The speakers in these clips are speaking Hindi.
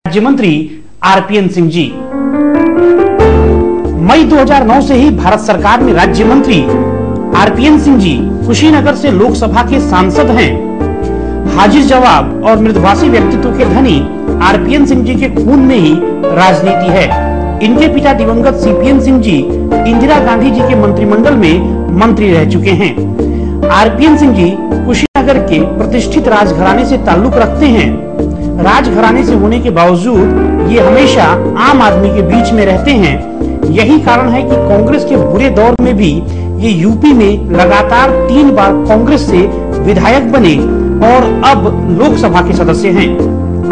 राज्य मंत्री आरपीएन सिंह जी। मई 2009 से ही भारत सरकार में राज्य मंत्री आरपीएन सिंह जी कुशीनगर से लोकसभा के सांसद हैं। हाजिर जवाब और मृदुभाषी व्यक्तित्व के धनी आरपीएन सिंह जी के खून में ही राजनीति है। इनके पिता दिवंगत सीपीएन सिंह जी इंदिरा गांधी जी के मंत्रिमंडल में मंत्री रह चुके हैं। आरपीएन सिंह जी कुशीनगर के प्रतिष्ठित राजघराने से ताल्लुक रखते हैं। राजघराने से होने के बावजूद ये हमेशा आम आदमी के बीच में रहते हैं। यही कारण है कि कांग्रेस के बुरे दौर में भी ये यूपी में लगातार 3 बार कांग्रेस से विधायक बने और अब लोकसभा के सदस्य हैं।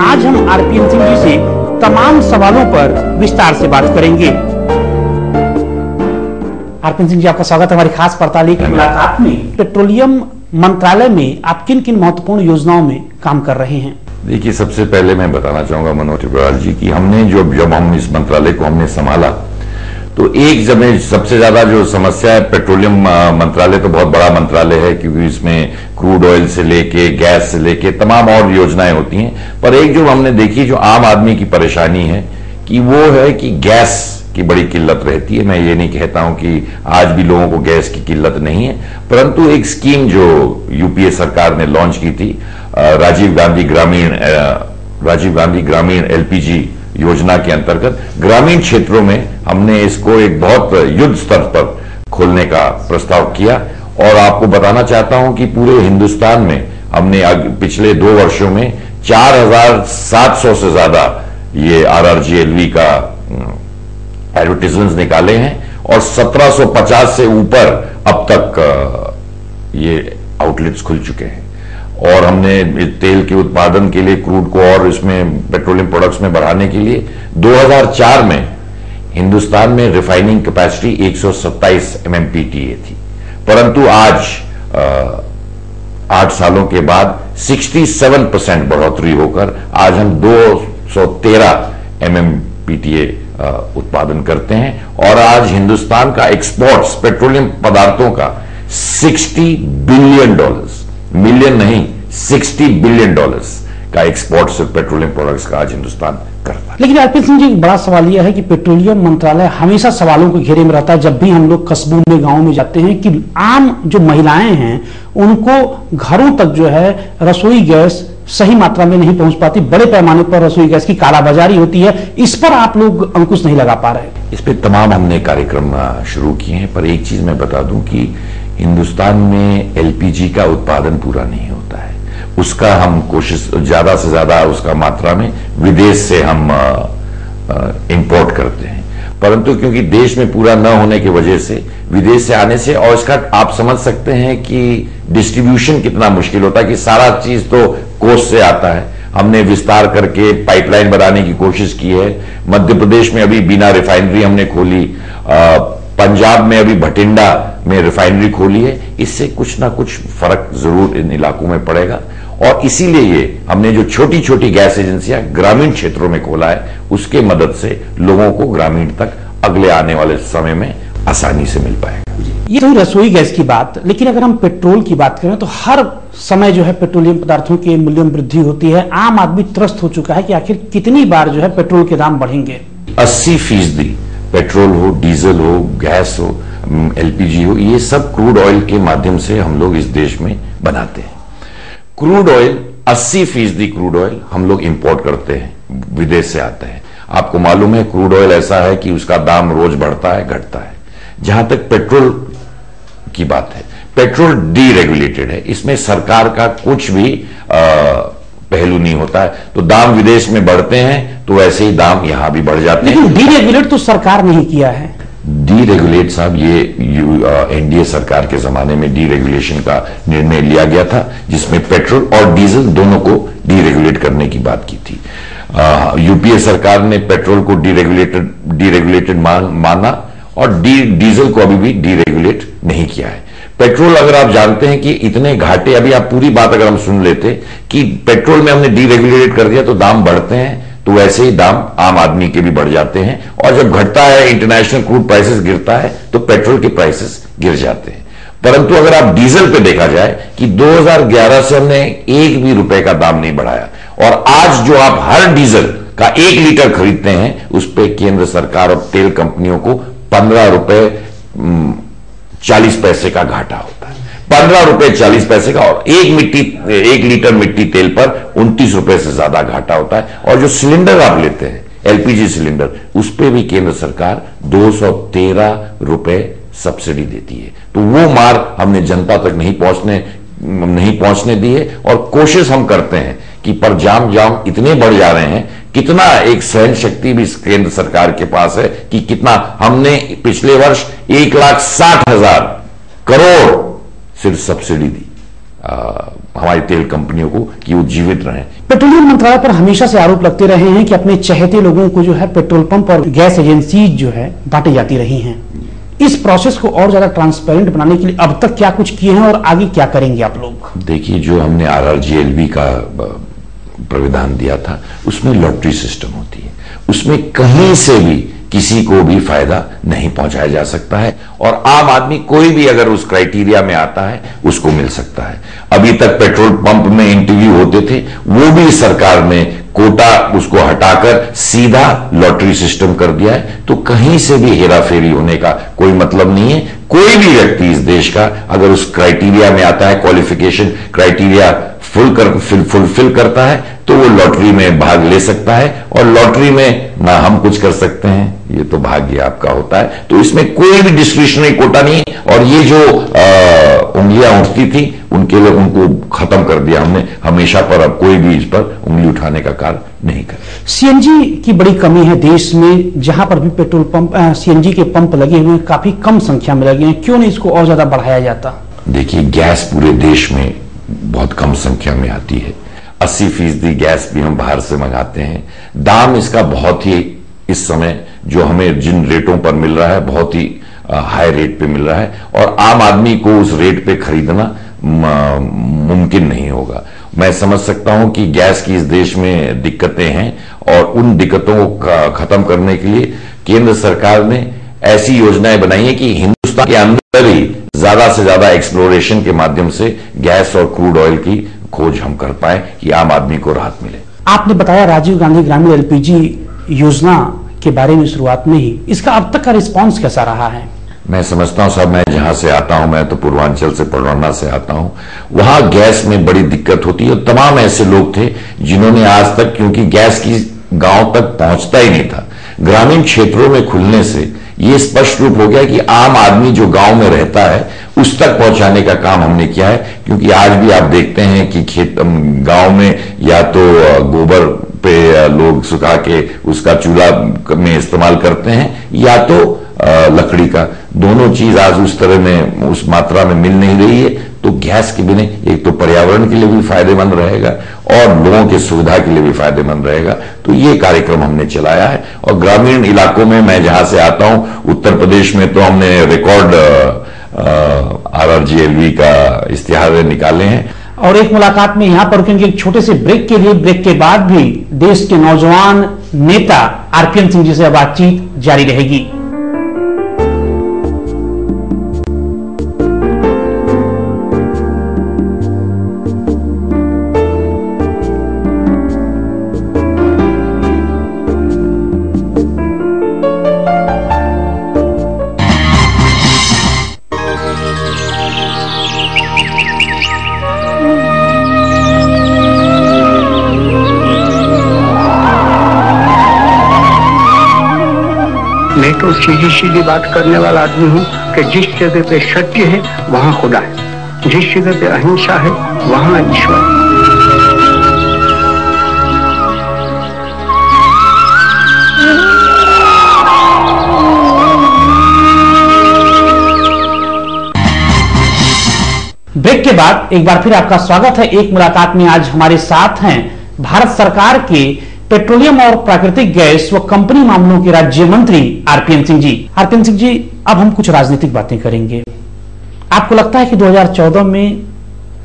आज हम आरपीएन सिंह जी से तमाम सवालों पर विस्तार से बात करेंगे। आरपीएन सिंह जी, आपका स्वागत है हमारी खास पड़ताली की मुलाकात में। पेट्रोलियम मंत्रालय में आप किन किन महत्वपूर्ण योजनाओं में काम कर रहे हैं? देखिए, सबसे पहले मैं बताना चाहूंगा मनोज त्रिपुरारी जी की हमने जब हम इस मंत्रालय को हमने संभाला तो एक जब सबसे ज्यादा जो समस्या है, पेट्रोलियम मंत्रालय तो बहुत बड़ा मंत्रालय है क्योंकि इसमें क्रूड ऑयल से लेके गैस से लेके तमाम और योजनाएं होती हैं, पर एक जो हमने देखी जो आम आदमी की परेशानी है कि वो है कि गैस की बड़ी किल्लत रहती है। मैं ये नहीं कहता हूं कि आज भी लोगों को गैस की किल्लत नहीं है, परंतु एक स्कीम जो यूपीए सरकार ने लॉन्च की थी, राजीव गांधी ग्रामीण एलपीजी योजना के अंतर्गत ग्रामीण क्षेत्रों में हमने इसको एक बहुत युद्ध स्तर पर खोलने का प्रस्ताव किया। और आपको बताना चाहता हूं कि पूरे हिंदुस्तान में हमने पिछले 2 वर्षों में 4700 से ज्यादा ये आरआरजीएलवी का एडवर्टाइजमेंट्स निकाले हैं और 1750 से ऊपर अब तक ये आउटलेट्स खुल चुके हैं। और हमने तेल के उत्पादन के लिए क्रूड को और इसमें पेट्रोलियम प्रोडक्ट्स में बढ़ाने के लिए 2004 में हिंदुस्तान में रिफाइनिंग कैपेसिटी 127 MMPTA थी, परंतु आज 8 सालों के बाद 67% बढ़ोतरी होकर आज हम 213 MMPTA उत्पादन करते हैं। और आज हिंदुस्तान का एक्सपोर्ट्स पेट्रोलियम पदार्थों का $60 बिलियन, मिलियन नहीं, $60 बिलियन का एक्सपोर्ट सिर्फ पेट्रोलियम प्रोडक्ट्स का आज हिंदुस्तान करता है। लेकिन आरपीएन सिंह जी, एक बड़ा सवाल यह है कि पेट्रोलियम मंत्रालय हमेशा सवालों के घेरे में रहता है। जब भी हम लोग कस्बों में, गांवों में जाते हैं कि आम जो महिलाएं हैं उनको घरों तक जो है रसोई गैस सही मात्रा में नहीं पहुंच पाती, बड़े पैमाने पर रसोई गैस की कालाबाजारी होती है। इस पर आप लोग अंकुश नहीं लगा पा रहे? इस पे तमाम हमने कार्यक्रम शुरू किए हैं, पर एक चीज मैं बता दूं कि हिंदुस्तान में एलपीजी का उत्पादन पूरा नहीं होता है। उसका हम कोशिश ज्यादा से ज्यादा उसका मात्रा में विदेश से हम इंपोर्ट करते हैं, परंतु क्योंकि देश में पूरा न होने की वजह से विदेश से आने से, और इसका आप समझ सकते हैं कि डिस्ट्रीब्यूशन कितना मुश्किल होता है कि सारा चीज तो कोस्ट से आता है। हमने विस्तार करके पाइपलाइन बनाने की कोशिश की है। मध्य प्रदेश में अभी बिना रिफाइनरी हमने खोली, पंजाब में अभी भटिंडा में रिफाइनरी खोली है। इससे कुछ ना कुछ फर्क जरूर इन इलाकों में पड़ेगा और इसीलिए ये हमने जो छोटी छोटी गैस एजेंसियां ग्रामीण क्षेत्रों में खोला है, उसके मदद से लोगों को ग्रामीण तक अगले आने वाले समय में आसानी से मिल पाएगा। ये तो रसोई गैस की बात, लेकिन अगर हम पेट्रोल की बात करें तो हर समय जो है पेट्रोलियम पदार्थों के मूल्य में वृद्धि होती है। आम आदमी त्रस्त हो चुका है कि आखिर कितनी बार जो है पेट्रोल के दाम बढ़ेंगे। 80% पेट्रोल हो, डीजल हो, गैस हो, एलपीजी हो, ये सब क्रूड ऑयल के माध्यम से हम लोग इस देश में बनाते हैं। क्रूड ऑयल 80% क्रूड ऑयल हम लोग इंपोर्ट करते हैं, विदेश से आता है। आपको मालूम है क्रूड ऑयल ऐसा है कि उसका दाम रोज बढ़ता है, घटता है। जहां तक पेट्रोल की बात है, पेट्रोल डीरेगुलेटेड है, इसमें सरकार का कुछ भी पहलू नहीं होता है। तो दाम विदेश में बढ़ते हैं तो वैसे ही दाम यहां भी बढ़ जाते हैं। लेकिन डीरेगुलेट तो सरकार नहीं किया है। डीरेगुलेट साहब, ये एनडीए सरकार के जमाने में डीरेगुलेशन का निर्णय लिया गया था, जिसमें पेट्रोल और डीजल दोनों को डीरेगुलेट करने की बात की थी। यूपीए सरकार ने पेट्रोल को डीरेगुलेटेड माना और डीजल को अभी भी डीरेगुलेट नहीं किया है। पेट्रोल, अगर आप जानते हैं कि इतने घाटे, अभी आप पूरी बात अगर हम सुन लेते कि पेट्रोल में हमने डीरेगुलेट कर दिया तो दाम बढ़ते हैं, तो वैसे ही दाम आम आदमी के भी बढ़ जाते हैं। और जब घटता है, इंटरनेशनल क्रूड प्राइसेस गिरता है, तो पेट्रोल के प्राइसेस गिर जाते हैं। परंतु अगर आप डीजल पे देखा जाए कि 2011 से हमने 1 भी रुपए का दाम नहीं बढ़ाया, और आज जो आप हर डीजल का 1 लीटर खरीदते हैं, उस पर केंद्र सरकार और तेल कंपनियों को 15 रुपए 40 पैसे का घाटा होता है। 15 रुपए 40 पैसे का, और 1 लीटर मिट्टी तेल पर 29 रुपए से ज्यादा घाटा होता है। और जो सिलेंडर आप लेते हैं एलपीजी सिलेंडर, उस पर भी केंद्र सरकार 213 रुपए सब्सिडी देती है। तो वो मार हमने जनता तक नहीं पहुंचने दी है, और कोशिश हम करते हैं कि पर जाम इतने बढ़ जा रहे हैं, कितना एक सहन शक्ति भी केंद्र सरकार के पास है कि कितना हमने पिछले वर्ष 1,60,000 करोड़ सिर्फ सब्सिडी दी हमारी तेल कंपनियों को कि वो जीवित रहें। पेट्रोलियम मंत्रालय पर हमेशा से आरोप लगते रहे हैं कि अपने चहेते लोगों को जो है पेट्रोल पंप और गैस एजेंसी जो है बांटी जाती रही हैं। इस प्रोसेस को और ज्यादा ट्रांसपेरेंट बनाने के लिए अब तक क्या कुछ किए हैं और आगे क्या करेंगे आप लोग? देखिए, जो हमने RRGLV का प्राविधान दिया था, उसमें लॉटरी सिस्टम होती है, उसमें कहीं से भी किसी को भी फायदा नहीं पहुंचाया जा सकता है, और आम आदमी कोई भी अगर उस क्राइटेरिया में आता है उसको मिल सकता है। अभी तक पेट्रोल पंप में इंटरव्यू होते थे, वो भी सरकार ने कोटा उसको हटाकर सीधा लॉटरी सिस्टम कर दिया है। तो कहीं से भी हेराफेरी होने का कोई मतलब नहीं है। कोई भी व्यक्ति इस देश का अगर उस क्राइटेरिया में आता है, क्वालिफिकेशन क्राइटेरिया फुलफिल करता है, तो वो लॉटरी में भाग ले सकता है। और लॉटरी में ना हम कुछ कर सकते हैं, ये तो भाग्य आपका होता है। तो इसमें कोई भी डिस्क्रिशनरी कोटा नहीं है। और ये जो उंगलियां उठती थी उनके लिए, उनको खत्म कर दिया हमने हमेशा पर। अब कोई भी इस पर उंगली उठाने का कार्य नहीं कर। सीएनजी की बड़ी कमी है देश में, जहां पर भी पेट्रोल पंप सीएनजी के पंप लगे हुए हैं काफी कम संख्या में लगे हैं, क्यों नहीं इसको और ज्यादा बढ़ाया जाता? देखिए, गैस पूरे देश में बहुत कम संख्या में आती है। 80% गैस भी हम बाहर से मंगाते हैं। दाम इसका बहुत ही इस समय जो हमें जिन रेटों पर मिल रहा है, बहुत ही हाई रेट पे मिल रहा है, और आम आदमी को उस रेट पे खरीदना मुमकिन नहीं होगा। मैं समझ सकता हूं कि गैस की इस देश में दिक्कतें हैं, और उन दिक्कतों को खत्म करने के लिए केंद्र सरकार ने ऐसी योजनाएं बनाई है कि हिंदुस्तान के अंदर ही ज्यादा से ज्यादा एक्सप्लोरेशन के माध्यम से गैस और क्रूड ऑयल की खोज हम कर पाए कि आम आदमी को राहत मिले। आपने बताया राजीव गांधी ग्रामीण एलपीजी योजना के बारे में शुरुआत में ही, इसका अब तक का रिस्पांस कैसा रहा है? मैं समझता हूं साहब, मैं जहां से आता हूं, मैं तो पूर्वांचल से पडरौना से आता हूं, वहां गैस में बड़ी दिक्कत होती है। तमाम ऐसे लोग थे जिन्होंने आज तक, क्योंकि गैस की गांव तक पहुंचता ही नहीं था, ग्रामीण क्षेत्रों में खुलने से ये स्पष्ट रूप हो गया कि आम आदमी जो गांव में रहता है उस तक पहुंचाने का काम हमने किया है। क्योंकि आज भी आप देखते हैं कि गांव में या तो गोबर पे लोग सुखा के उसका चूल्हा में इस्तेमाल करते हैं, या तो लकड़ी का। दोनों चीज आज उस तरह में, उस मात्रा में मिल नहीं रही है। तो गैस के बिना एक तो पर्यावरण के लिए भी फायदेमंद रहेगा और लोगों की सुविधा के लिए भी फायदेमंद रहेगा। तो ये कार्यक्रम हमने चलाया है। और ग्रामीण इलाकों में, मैं जहां से आता हूं उत्तर प्रदेश में, तो हमने रिकॉर्ड RRGLV का इश्तिहार निकाले हैं। और एक मुलाकात में यहां पर क्योंकि एक छोटे से ब्रेक के लिए, ब्रेक के बाद भी देश के नौजवान नेता RPN सिंह जी से बातचीत जारी रहेगी। मैं तो सीधी सीधी बात करने वाला आदमी हूँ कि जिस जगह पे सत्य है वहाँ खुदा है, जिस जगह पे अहिंसा है वहाँ ईश्वर है। ब्रेक के बाद एक बार फिर आपका स्वागत है। एक मुलाकात में आज हमारे साथ हैं भारत सरकार के पेट्रोलियम और प्राकृतिक गैस व कंपनी मामलों के राज्य मंत्री RPN सिंह जी। RPN सिंह जी, अब हम कुछ राजनीतिक बातें करेंगे। आपको लगता है कि 2014 में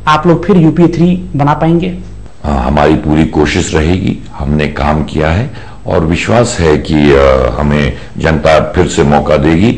आप लोग फिर UPA 3 बना पाएंगे? हमारी पूरी कोशिश रहेगी। हमने काम किया है और विश्वास है कि हमें जनता फिर से मौका देगी।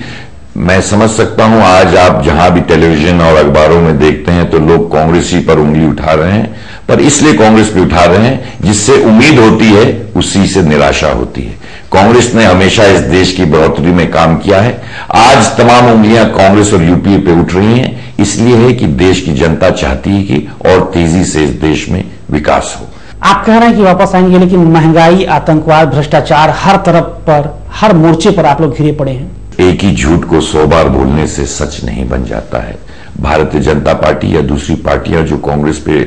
मैं समझ सकता हूं, आज आप जहां भी टेलीविजन और अखबारों में देखते हैं तो लोग कांग्रेस ही पर उंगली उठा रहे हैं, पर इसलिए कांग्रेस पे उठा रहे हैं जिससे उम्मीद होती है उसी से निराशा होती है। कांग्रेस ने हमेशा इस देश की बढ़ोतरी में काम किया है। आज तमाम उंगलियां कांग्रेस और यूपीए पे उठ रही हैं, इसलिए है कि देश की जनता चाहती है कि और तेजी से इस देश में विकास हो। आप कह रहे हैं कि वापस आएंगे, लेकिन महंगाई, आतंकवाद, भ्रष्टाचार, हर तरफ पर, हर मोर्चे पर आप लोग घिरे पड़े हैं। एक ही झूठ को 100 बार बोलने से सच नहीं बन जाता है। भारतीय जनता पार्टी या दूसरी पार्टियां जो कांग्रेस पे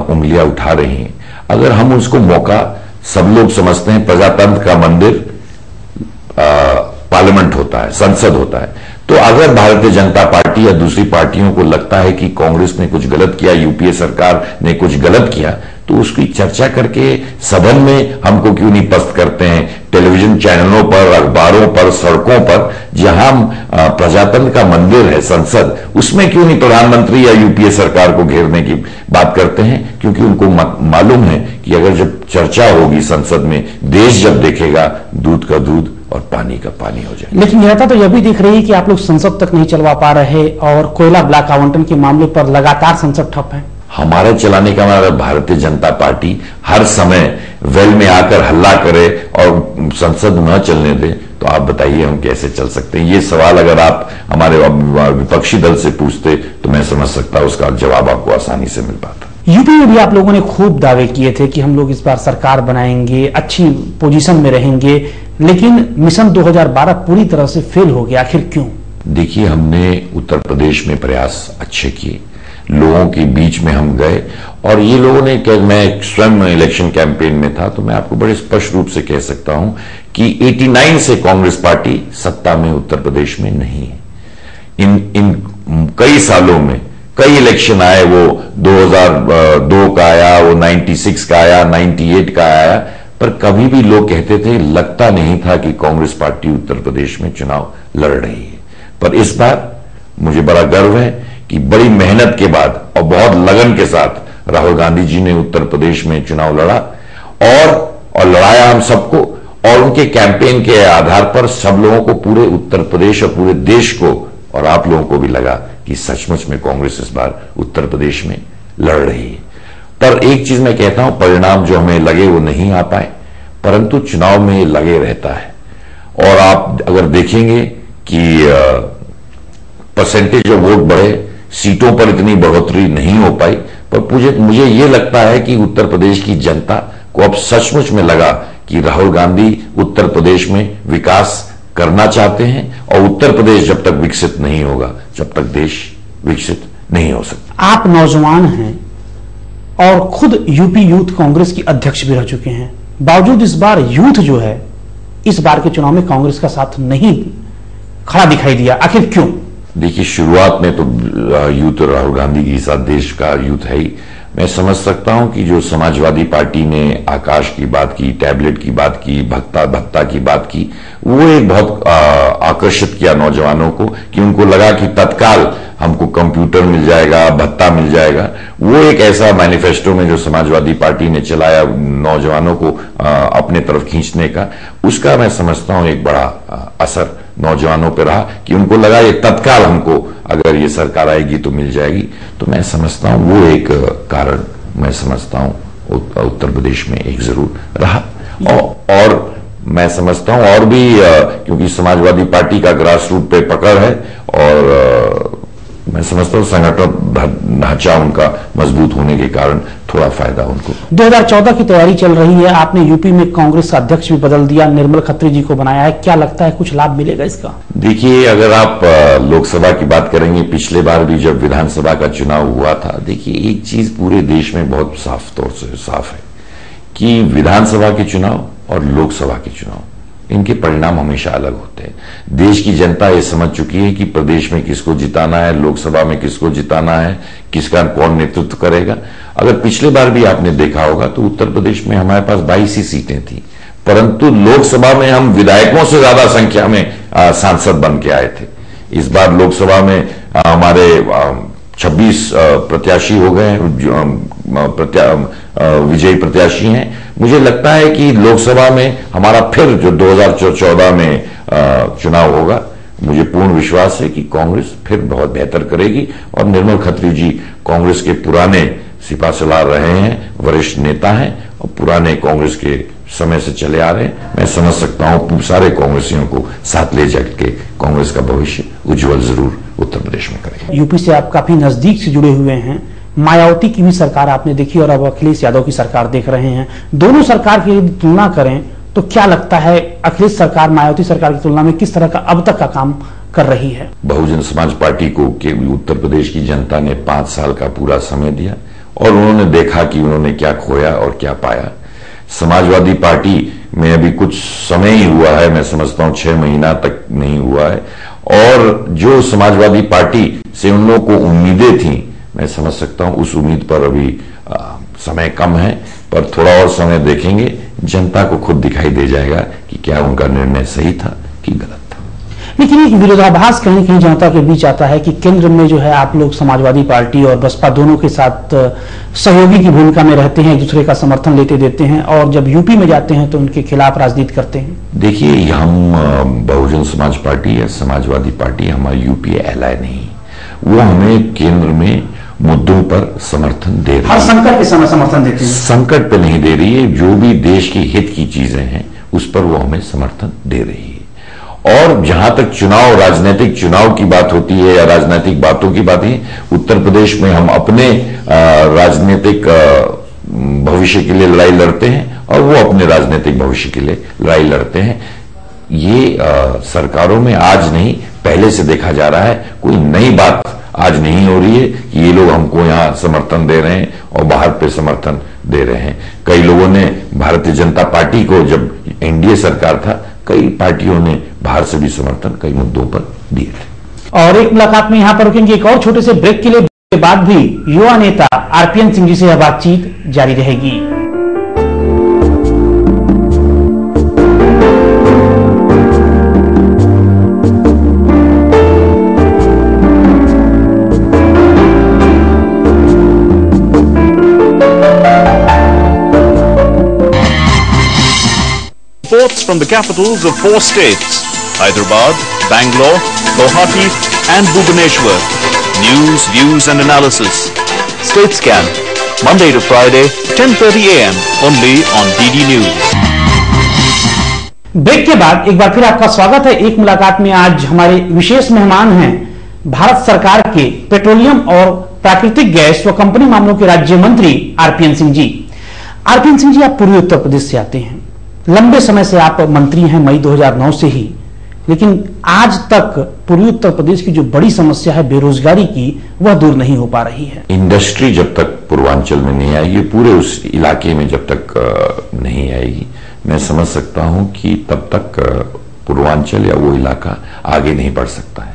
उंगलियां उठा रही हैं, अगर हम उसको मौका, सब लोग समझते हैं प्रजातंत्र का मंदिर पार्लियामेंट होता है, संसद होता है, तो अगर भारतीय जनता पार्टी या दूसरी पार्टियों को लगता है कि कांग्रेस ने कुछ गलत किया, यूपीए सरकार ने कुछ गलत किया, तो उसकी चर्चा करके सदन में हमको क्यों नहीं पस्त करते हैं, टेलीविजन चैनलों पर, अखबारों पर, सड़कों पर, जहां प्रजातंत्र का मंदिर है संसद, उसमें क्यों नहीं प्रधानमंत्री या यूपीए सरकार को घेरने की बात करते हैं? क्योंकि उनको मालूम है कि अगर जब चर्चा होगी संसद में, देश जब देखेगा, दूध का दूध और पानी का पानी हो जाए। लेकिन जनता तो यह भी दिख रही है कि आप लोग संसद तक नहीं चलवा पा रहे और कोयला ब्लॉक आवंटन के मामले पर लगातार संसद ठप है। हमारे चलाने का मतलब भारतीय जनता पार्टी हर समय वेल में आकर हल्ला करे और संसद न चलने दे, तो आप बताइए हम कैसे चल सकते हैं? ये सवाल अगर आप हमारे विपक्षी दल से पूछते तो मैं समझ सकता, उसका जवाब आपको आसानी से मिल पाता। यूपी में भी आप लोगों ने खूब दावे किए थे कि हम लोग इस बार सरकार बनाएंगे, अच्छी पोजीशन में रहेंगे, लेकिन मिशन 2012 पूरी तरह से फेल हो गया। आखिर क्यों? देखिए, हमने उत्तर प्रदेश में प्रयास अच्छे किए, लोगों के बीच में हम गए, और ये लोगों ने, मैं स्वयं इलेक्शन कैंपेन में था, तो मैं आपको बड़े स्पष्ट रूप से कह सकता हूं कि 89 से कांग्रेस पार्टी सत्ता में उत्तर प्रदेश में नहीं है। इन कई सालों में कई इलेक्शन आए, वो 2002 का आया, वो 96 का आया, 98 का आया, पर कभी भी लोग कहते थे, लगता नहीं था कि कांग्रेस पार्टी उत्तर प्रदेश में चुनाव लड़ रही है। पर इस बार मुझे बड़ा गर्व है कि बड़ी मेहनत के बाद और बहुत लगन के साथ राहुल गांधी जी ने उत्तर प्रदेश में चुनाव लड़ा और लड़ाया हम सबको, और उनके कैंपेन के आधार पर सब लोगों को, पूरे उत्तर प्रदेश और पूरे देश को और आप लोगों को भी लगा कि सचमुच में कांग्रेस इस बार उत्तर प्रदेश में लड़ रही है। पर एक चीज मैं कहता हूं, परिणाम जो हमें लगे वो नहीं आ पाए, परंतु चुनाव में लगे रहता है। और आप अगर देखेंगे कि परसेंटेज ऑफ वोट बढ़े, सीटों पर इतनी बढ़ोतरी नहीं हो पाई, पर मुझे ये लगता है कि उत्तर प्रदेश की जनता को अब सचमुच में लगा कि राहुल गांधी उत्तर प्रदेश में विकास करना चाहते हैं, और उत्तर प्रदेश जब तक विकसित नहीं होगा, जब तक देश विकसित नहीं हो सकता। आप नौजवान हैं और खुद यूपी यूथ कांग्रेस की अध्यक्ष भी रह चुके हैं, बावजूद इस बार यूथ जो है इस बार के चुनाव में कांग्रेस का साथ नहीं खड़ा दिखाई दिया। आखिर क्यों? देखिए, शुरुआत में तो यूथ राहुल गांधी के साथ देश का यूथ है ही। मैं समझ सकता हूं कि जो समाजवादी पार्टी ने आकाश की बात की, टैबलेट की बात की, भत्ता की बात की, वो एक बहुत आकर्षित किया नौजवानों को, कि उनको लगा कि तत्काल हमको कंप्यूटर मिल जाएगा, भत्ता मिल जाएगा। वो एक ऐसा मैनिफेस्टो में जो समाजवादी पार्टी ने चलाया नौजवानों को अपने तरफ खींचने का, उसका मैं समझता हूं एक बड़ा असर नौजवानों पर रहा, कि उनको लगा ये तत्काल हमको अगर ये सरकार आएगी तो मिल जाएगी। तो मैं समझता हूं वो एक कारण, मैं समझता हूं उत्तर प्रदेश में एक जरूर रहा। और मैं समझता हूं और भी, क्योंकि समाजवादी पार्टी का ग्रास रूट पे पकड़ है, और मैं समझता हूं संगठन ढांचा उनका मजबूत होने के कारण थोड़ा फायदा उनको। 2014 की तैयारी चल रही है, आपने यूपी में कांग्रेस का अध्यक्ष भी बदल दिया, निर्मल खत्री जी को बनाया है, क्या लगता है कुछ लाभ मिलेगा इसका? देखिए, अगर आप लोकसभा की बात करेंगे, पिछले बार भी जब विधानसभा का चुनाव हुआ था, देखिए एक चीज पूरे देश में बहुत साफ तौर से साफ है कि विधानसभा के चुनाव और लोकसभा के चुनाव, इनके परिणाम हमेशा अलग होते हैं। देश की जनता ये समझ चुकी है कि प्रदेश में किसको जिताना है, लोकसभा में किसको जिताना है, किसका कौन नेतृत्व करेगा। अगर पिछले बार भी आपने देखा होगा तो उत्तर प्रदेश में हमारे पास 22 ही सीटें थी, परंतु लोकसभा में हम विधायकों से ज्यादा संख्या में सांसद बन के आए थे। इस बार लोकसभा में हमारे 26 प्रत्याशी हो गए, विजयी प्रत्याशी हैं। मुझे लगता है कि लोकसभा में हमारा फिर जो 2014 में चुनाव होगा मुझे पूर्ण विश्वास है कि कांग्रेस फिर बहुत बेहतर करेगी और निर्मल खत्री जी कांग्रेस के पुराने सिपाहीसलार रहे हैं, वरिष्ठ नेता हैं और पुराने कांग्रेस के समय से चले आ रहे हैं। मैं समझ सकता हूं सारे कांग्रेसियों को साथ ले जाके कांग्रेस का भविष्य उज्जवल जरूर उत्तर प्रदेश में करेगा। यूपी से आप काफी नजदीक से जुड़े हुए हैं, मायावती की भी सरकार आपने देखी और अब अखिलेश यादव की सरकार देख रहे हैं। दोनों सरकार की यदि तुलना करें तो क्या लगता है अखिलेश सरकार मायावती सरकार की तुलना में किस तरह का अब तक का काम कर रही है? बहुजन समाज पार्टी को उत्तर प्रदेश की जनता ने 5 साल का पूरा समय दिया और उन्होंने देखा कि उन्होंने क्या खोया और क्या पाया। समाजवादी पार्टी में अभी कुछ समय ही हुआ है, मैं समझता हूं 6 महीना तक नहीं हुआ है, और जो समाजवादी पार्टी से उन लोगों को उम्मीदें थी, मैं समझ सकता हूं उस उम्मीद पर अभी समय कम है, पर थोड़ा और समय देखेंगे, जनता को खुद दिखाई दे जाएगा कि क्या उनका निर्णय सही था कि गलत था। लेकिन एक विरोधाभास कहीं न कहीं जनता के बीच आता है कि केंद्र में जो है आप लोग समाजवादी पार्टी और बसपा दोनों के साथ सहयोगी की भूमिका में रहते हैं, एक दूसरे का समर्थन लेते देते हैं, और जब यूपी में जाते हैं तो उनके खिलाफ राजनीति करते हैं। देखिए, हम बहुजन समाज पार्टी या समाजवादी पार्टी हमारी यूपीए एलाय नहीं, वो हमें केंद्र में मुद्दों पर समर्थन दे रही है। हर संकट के समय समर्थन देते हैं। संकट पे नहीं दे रही है, जो भी देश के हित की चीजें हैं उस पर वो हमें समर्थन दे रही है। और जहां तक चुनाव, राजनीतिक चुनाव की बात होती है या राजनीतिक बातों की बात है, उत्तर प्रदेश में हम अपने राजनीतिक भविष्य के लिए लड़ाई लड़ते हैं और वो अपने राजनीतिक भविष्य के लिए लड़ाई लड़ते हैं। ये सरकारों में आज नहीं, पहले से देखा जा रहा है। कोई नई बात आज नहीं हो रही है कि ये लोग हमको यहां समर्थन दे रहे हैं और बाहर पे समर्थन दे रहे हैं। कई लोगों ने भारतीय जनता पार्टी को, जब एनडीए सरकार था, कई पार्टियों ने बाहर से भी समर्थन कई मुद्दों पर दिए थे। और एक मुलाकात में यहां पर रुकेंगे, एक और छोटे से ब्रेक के लिए, के बाद भी युवा नेता आरपीएन सिंह जी से यह बातचीत जारी रहेगी। Reports from the capitals of 4 states, Hyderabad, Bangalore, Guwahati and Bhubaneswar. News, views and analysis. State Scan, Monday to Friday, 10:30 a.m. only on DD News. Break के बाद एक बार फिर आपका स्वागत है। एक मुलाकात में आज हमारे विशेष मेहमान हैं भारत सरकार के पेट्रोलियम और प्राकृतिक गैस व कंपनी मामलों के राज्य मंत्री आरपीएन सिंह जी। आरपीएन सिंह जी, आप पूर्वी उत्तर प्रदेश से आते हैं, लंबे समय से आप मंत्री हैं, मई 2009 से ही, लेकिन आज तक पूर्वी उत्तर प्रदेश की जो बड़ी समस्या है बेरोजगारी की, वह दूर नहीं हो पा रही है। इंडस्ट्री जब तक पूर्वांचल में नहीं आएगी, पूरे उस इलाके में जब तक नहीं आएगी, मैं समझ सकता हूं कि तब तक पूर्वांचल या वो इलाका आगे नहीं बढ़ सकता है।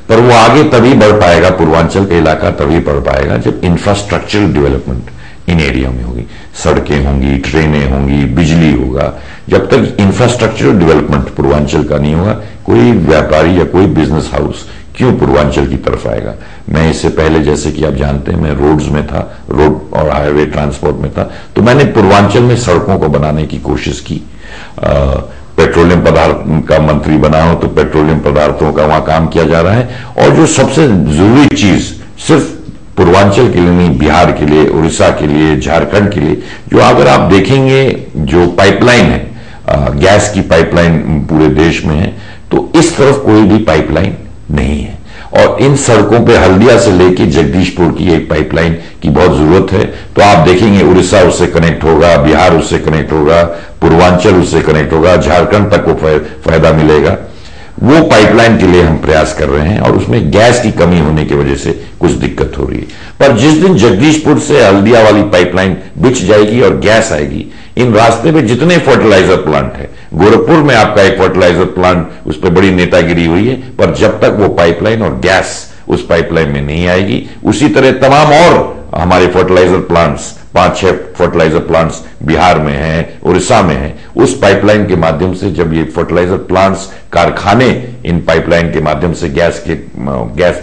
पर वो आगे तभी बढ़ पाएगा, पूर्वांचल का इलाका तभी बढ़ पाएगा जब इंफ्रास्ट्रक्चरल डेवलपमेंट इन एरिया में होगी, सड़कें होंगी, ट्रेनें होंगी, बिजली होगा। जब तक इंफ्रास्ट्रक्चरल डेवलपमेंट पूर्वांचल का नहीं होगा, कोई व्यापारी या कोई बिजनेस हाउस क्यों पूर्वांचल की तरफ आएगा। मैं इससे पहले, जैसे कि आप जानते हैं, मैं रोड्स में था, रोड और हाईवे ट्रांसपोर्ट में था, तो मैंने पूर्वांचल में सड़कों को बनाने की कोशिश की। पेट्रोलियम पदार्थ का मंत्री बना हूं तो पेट्रोलियम पदार्थों का वहां काम किया जा रहा है। और जो सबसे जरूरी चीज सिर्फ पूर्वांचल के लिए नहीं, बिहार के लिए, उड़ीसा के लिए, झारखंड के लिए, जो अगर आप देखेंगे जो पाइपलाइन है, गैस की पाइपलाइन पूरे देश में है, तो इस तरफ कोई भी पाइपलाइन नहीं है। और इन सड़कों पे हल्दिया से लेके जगदीशपुर की एक पाइपलाइन की बहुत जरूरत है। तो आप देखेंगे उड़ीसा उससे कनेक्ट होगा, बिहार उससे कनेक्ट होगा, पूर्वांचल उससे कनेक्ट होगा, झारखंड तक को फायदा मिलेगा। वो पाइपलाइन के लिए हम प्रयास कर रहे हैं और उसमें गैस की कमी होने की वजह से कुछ दिक्कत हो रही है। पर जिस दिन जगदीशपुर से हल्दिया वाली पाइपलाइन बिछ जाएगी और गैस आएगी, इन रास्ते पे जितने फर्टिलाइजर प्लांट है, गोरखपुर में आपका एक फर्टिलाइजर प्लांट, उस पर बड़ी नेतागिरी हुई है, पर जब तक वो पाइपलाइन और गैस उस पाइपलाइन में नहीं आएगी, उसी तरह तमाम और हमारे fertiliser plants, 5-6 fertiliser plants Bihar में हैं, उड़ीसा में हैं, उस पाइपलाइन के माध्यम से जब ये फर्टिलाइजर प्लांट्स, कारखाने इन पाइपलाइन के माध्यम से गैस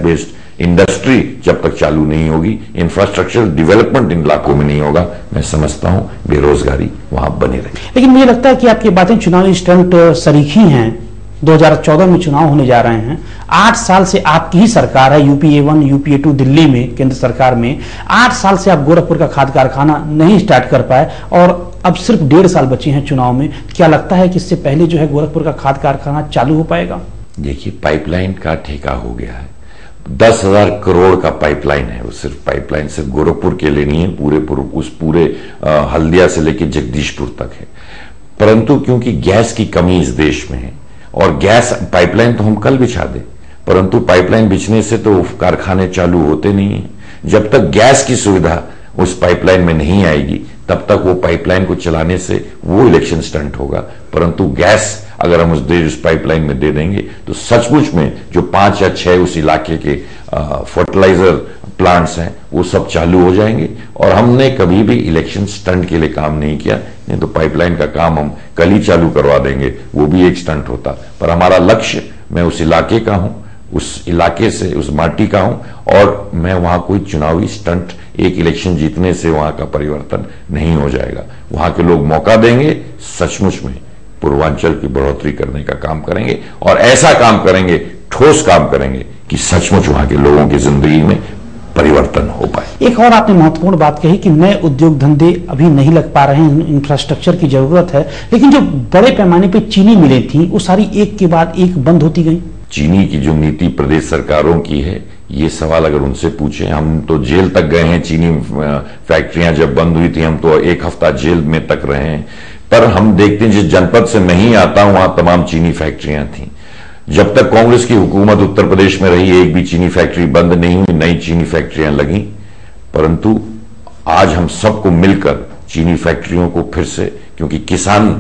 बेस्ड इंडस्ट्री जब तक चालू नहीं होगी, इंफ्रास्ट्रक्चर डेवलपमेंट इन इलाकों में नहीं होगा, मैं समझता हूं बेरोजगारी वहां बनी रहेगी। लेकिन मुझे लगता है कि आपकी बातें चुनावी स्टंट सरीखी हैं, 2014 में चुनाव होने जा रहे हैं। 8 साल से आपकी ही सरकार है, यूपीए 1 यूपीए 2 दिल्ली में केंद्र सरकार में। 8 साल से आप गोरखपुर का खाद कारखाना नहीं स्टार्ट कर पाए और अब सिर्फ 1.5 साल बचे हैं चुनाव में। क्या लगता है कि इससे पहले जो है गोरखपुर का खाद कारखाना चालू हो पाएगा? देखिए, पाइपलाइन का ठेका हो गया है। 10,000 करोड़ का पाइपलाइन है। वो सिर्फ पाइपलाइन सिर्फ गोरखपुर के लिए नहीं है, पूरे हल्दिया से लेकर जगदीशपुर तक है। परंतु क्योंकि गैस की कमी इस देश में है और गैस पाइपलाइन तो हम कल बिछा दें, परंतु पाइपलाइन बिछने से तो कारखाने चालू होते नहीं है। जब तक गैस की सुविधा उस पाइपलाइन में नहीं आएगी तब तक वो पाइपलाइन को चलाने से वो इलेक्शन स्टंट होगा। परंतु गैस अगर हम उस पाइपलाइन में दे देंगे तो सचमुच में जो 5 या 6 उस इलाके के फर्टिलाइजर प्लांट्स हैं वो सब चालू हो जाएंगे। और हमने कभी भी इलेक्शन स्टंट के लिए काम नहीं किया, नहीं तो पाइपलाइन का काम हम कल ही चालू करवा देंगे, वो भी एक स्टंट होता। पर हमारा लक्ष्य, मैं उस इलाके का हूं, उस इलाके से उस माटी का हूं और मैं वहां कोई चुनावी स्टंट, एक इलेक्शन जीतने से वहां का परिवर्तन नहीं हो जाएगा। वहां के लोग मौका देंगे, सचमुच में पूर्वांचल की बढ़ोतरी करने का काम करेंगे और ऐसा काम करेंगे, ठोस काम करेंगे कि सचमुच वहां के लोगों की जिंदगी में परिवर्तन हो पाए। एक और आपने महत्वपूर्ण बात कही कि नए उद्योग धंधे अभी नहीं लग पा रहे हैं, इंफ्रास्ट्रक्चर की जरूरत है, लेकिन जो बड़े पैमाने पे चीनी मिलें थी वो सारी एक के बाद एक बंद होती गई। चीनी की जो नीति प्रदेश सरकारों की है, ये सवाल अगर उनसे पूछें, हम तो जेल तक गए हैं। चीनी फैक्ट्रियां जब बंद हुई थी हम तो 1 हफ्ता जेल में तक रहे हैं। पर हम देखते हैं जिस जनपद से नहीं आता वहां तमाम चीनी फैक्ट्रियां थी। जब तक कांग्रेस की हुकूमत उत्तर प्रदेश में रही एक भी चीनी फैक्ट्री बंद नहीं हुई, नई चीनी फैक्ट्रियां लगी। परंतु आज हम सबको मिलकर चीनी फैक्ट्रियों को फिर से, क्योंकि किसान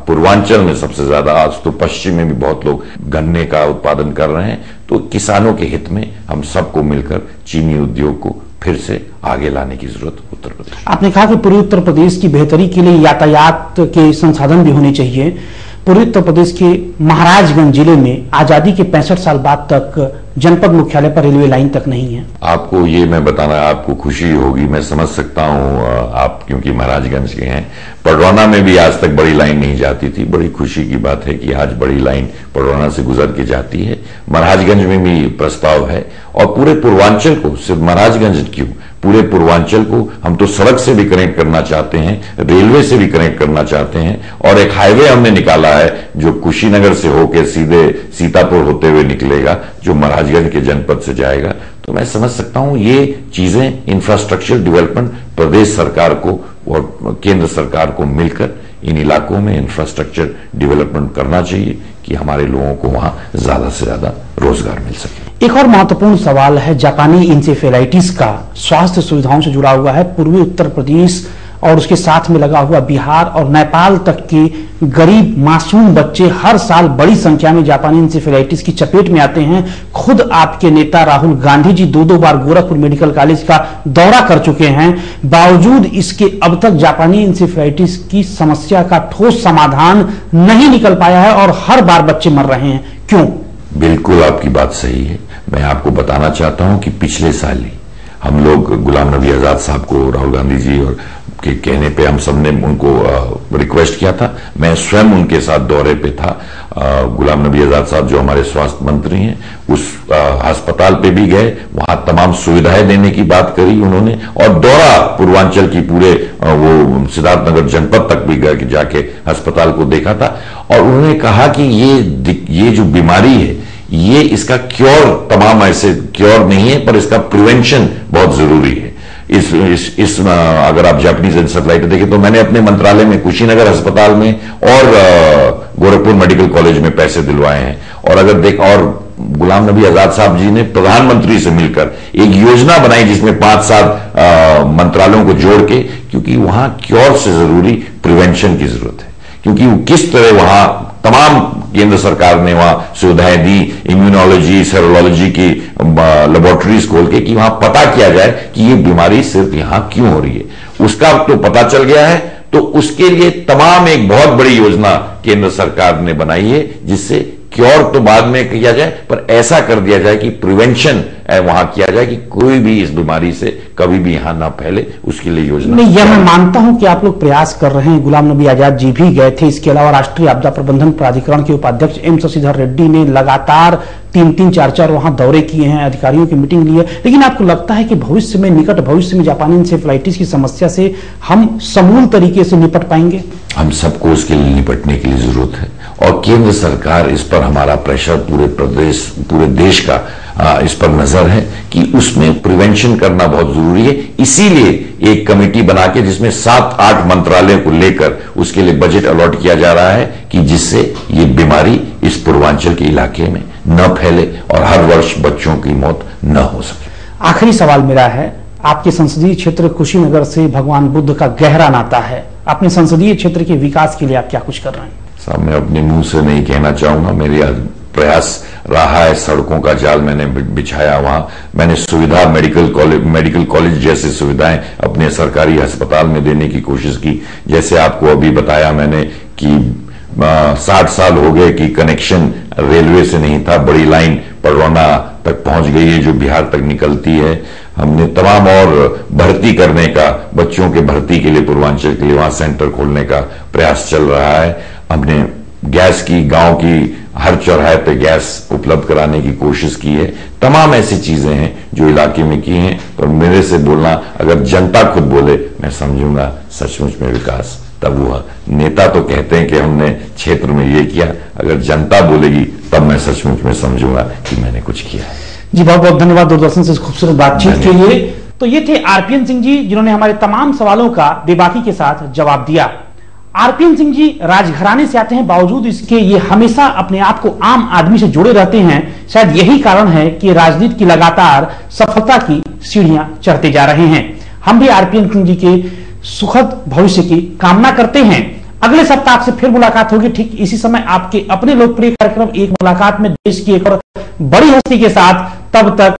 पूर्वांचल में सबसे ज्यादा, आज तो पश्चिम में भी बहुत लोग गन्ने का उत्पादन कर रहे हैं, तो किसानों के हित में हम सबको मिलकर चीनी उद्योग को फिर से आगे लाने की जरूरत उत्तर प्रदेश। आपने कहा कि पूर्वी उत्तर प्रदेश की बेहतरी के लिए यातायात के संसाधन भी होने चाहिए। पूर्वी उत्तर प्रदेश के महाराजगंज जिले में आजादी के 65 साल बाद तक जनपद मुख्यालय पर रेलवे लाइन तक नहीं है। आपको ये मैं बताना, आपको खुशी होगी, मैं समझ सकता हूं, आप क्योंकि महाराजगंज के हैं। पडरौना में भी आज तक बड़ी लाइन नहीं जाती थी। बड़ी खुशी की बात है कि आज बड़ी लाइन पडरौना से गुजर के जाती है। महाराजगंज में भी प्रस्ताव है और पूरे पूर्वांचल को, सिर्फ महाराजगंज क्यों, पूरे पूर्वांचल को हम तो सड़क से भी कनेक्ट करना चाहते हैं, रेलवे से भी कनेक्ट करना चाहते हैं। और एक हाईवे हमने निकाला है जो कुशीनगर से होकर सीधे सीतापुर होते हुए निकलेगा, जो महाराजगंज के जनपद से जाएगा। तो मैं समझ सकता हूं ये चीजें, इंफ्रास्ट्रक्चर डेवलपमेंट प्रदेश सरकार को और केंद्र सरकार को मिलकर इन इलाकों में इंफ्रास्ट्रक्चर डेवलपमेंट करना चाहिए कि हमारे लोगों को वहां ज्यादा से ज्यादा रोजगार मिल सके। एक और महत्वपूर्ण सवाल है जापानी इंसेफेलाइटिस का, स्वास्थ्य सुविधाओं से जुड़ा हुआ है। पूर्वी उत्तर प्रदेश और उसके साथ में लगा हुआ बिहार और नेपाल तक के गरीब मासूम बच्चे हर साल बड़ी संख्या में जापानी इंसेफेलाइटिस की चपेट में आते हैं। खुद आपके नेता राहुल गांधी जी 2 बार गोरखपुर मेडिकल कॉलेज का दौरा कर चुके हैं। बावजूद इसके अब तक जापानी इंसेफेलाइटिस की समस्या का ठोस समाधान नहीं निकल पाया है और हर बार बच्चे मर रहे हैं। क्यों? बिल्कुल आपकी बात सही है। मैं आपको बताना चाहता हूं कि पिछले साल ही हम लोग गुलाम नबी आजाद साहब को, राहुल गांधी जी और के कहने पे हम सबने उनको रिक्वेस्ट किया था। मैं स्वयं उनके साथ दौरे पे था। गुलाम नबी आजाद साहब जो हमारे स्वास्थ्य मंत्री हैं, उस अस्पताल पे भी गए, वहां तमाम सुविधाएं देने की बात करी उन्होंने और दौरा पूर्वांचल की पूरे वो सिद्धार्थनगर जनपद तक भी गए, जाके अस्पताल को देखा था। और उन्होंने कहा कि ये जो बीमारी है, ये इसका क्योर, तमाम ऐसे क्योर नहीं है, पर इसका प्रिवेंशन बहुत जरूरी है। इस अगर आप जापानीज इंसेफेलाइटिस देखें तो मैंने अपने मंत्रालय में कुशीनगर अस्पताल में और गोरखपुर मेडिकल कॉलेज में पैसे दिलवाए हैं। और अगर और गुलाम नबी आजाद साहब जी ने प्रधानमंत्री से मिलकर एक योजना बनाई जिसमें 5-7 मंत्रालयों को जोड़ के, क्योंकि वहां क्योर से जरूरी प्रिवेंशन की जरूरत है। क्योंकि किस तरह वहां तमाम केंद्र सरकार ने वहां सुविधाएं दी, इम्यूनोलॉजी, सेरोलॉजी की लेबोरेटरीज खोल के, कि वहां पता किया जाए कि ये बीमारी सिर्फ यहां क्यों हो रही है। उसका तो पता चल गया है, तो उसके लिए तमाम एक बहुत बड़ी योजना केंद्र सरकार ने बनाई है जिससे क्योर तो बाद में किया जाए, पर ऐसा कर दिया जाए कि प्रिवेंशन वहां किया जाए कि कोई भी इस बीमारी से कभी भी यहां ना फैले, उसके लिए योजना। नहीं, यह मैं मानता हूं कि आप लोग प्रयास कर रहे हैं। गुलाम नबी आजाद जी भी गए थे। इसके अलावा राष्ट्रीय आपदा प्रबंधन प्राधिकरण के उपाध्यक्ष एम शशिधर रेड्डी ने लगातार 3-3, 4-4 वहां दौरे किए हैं, अधिकारियों की मीटिंग ली है। लेकिन आपको लगता है कि भविष्य में, निकट भविष्य में जापानी इंसेफ्लाइटिस की समस्या से हम समूल तरीके से निपट पाएंगे? हम सबको उसके लिए निपटने के लिए जरूरत है, और केंद्र सरकार इस पर, हमारा प्रेशर पूरे देश का इस पर नजर है कि उसमें प्रिवेंशन करना बहुत जरूरी है। इसीलिए एक कमेटी बना के, जिसमें 7-8 मंत्रालयों को लेकर उसके लिए बजट अलॉट किया जा रहा है कि जिससे ये बीमारी इस पूर्वांचल के इलाके में न फैले और हर वर्ष बच्चों की मौत न हो सके। आखिरी सवाल मेरा है, आपके संसदीय क्षेत्र कुशीनगर से भगवान बुद्ध का गहरा नाता है। अपने संसदीय क्षेत्र के विकास के लिए आप क्या कुछ कर रहे हैं? साहब, मैं अपने मुंह से नहीं कहना चाहूंगा। मेरी प्रयास रहा है, सड़कों का जाल मैंने बिछाया, वहां मैंने सुविधा, मेडिकल कॉलेज जैसी सुविधाएं अपने सरकारी अस्पताल में देने की कोशिश की। जैसे आपको अभी बताया मैंने कि 60 साल हो गए कि कनेक्शन रेलवे से नहीं था, बड़ी लाइन पडरौना तक पहुंच गई है जो बिहार तक निकलती है। हमने तमाम और भर्ती करने का, बच्चों के भर्ती के लिए पूर्वांचल के लिए वहां सेंटर खोलने का प्रयास चल रहा है। हमने गैस की, गांव की हर चौराहे पे गैस उपलब्ध कराने की कोशिश की है। तमाम ऐसी चीजें हैं जो इलाके में की हैं, पर मेरे से बोलना, अगर जनता खुद बोले, मैं समझूंगा सचमुच में विकास तब हुआ। नेता तो कहते हैं कि हमने क्षेत्र में ये किया, अगर जनता बोलेगी तब मैं सचमुच में समझूंगा कि मैंने कुछ किया है। जी, बहुत बहुत धन्यवाद दूरदर्शन से इस खूबसूरत बातचीत के लिए। तो ये थे आरपीएन सिंह जी, जिन्होंने हमारे तमाम सवालों का बेबाकी के साथ जवाब दिया। आरपीएन सिंह जी राजघराने से आते हैं, बावजूद इसके ये हमेशा अपने आप को आम आदमी से जुड़े रहते हैं। शायद यही कारण है कि राजनीति की लगातार सफलता की सीढ़ियां चढ़ते जा रहे हैं। हम भी आरपीएन सिंह जी के सुखद भविष्य की कामना करते हैं। अगले सप्ताह आपसे फिर मुलाकात होगी, ठीक इसी समय आपके अपने लोकप्रिय कार्यक्रम एक मुलाकात में, देश की एक और बड़ी हस्ती के साथ। तब तक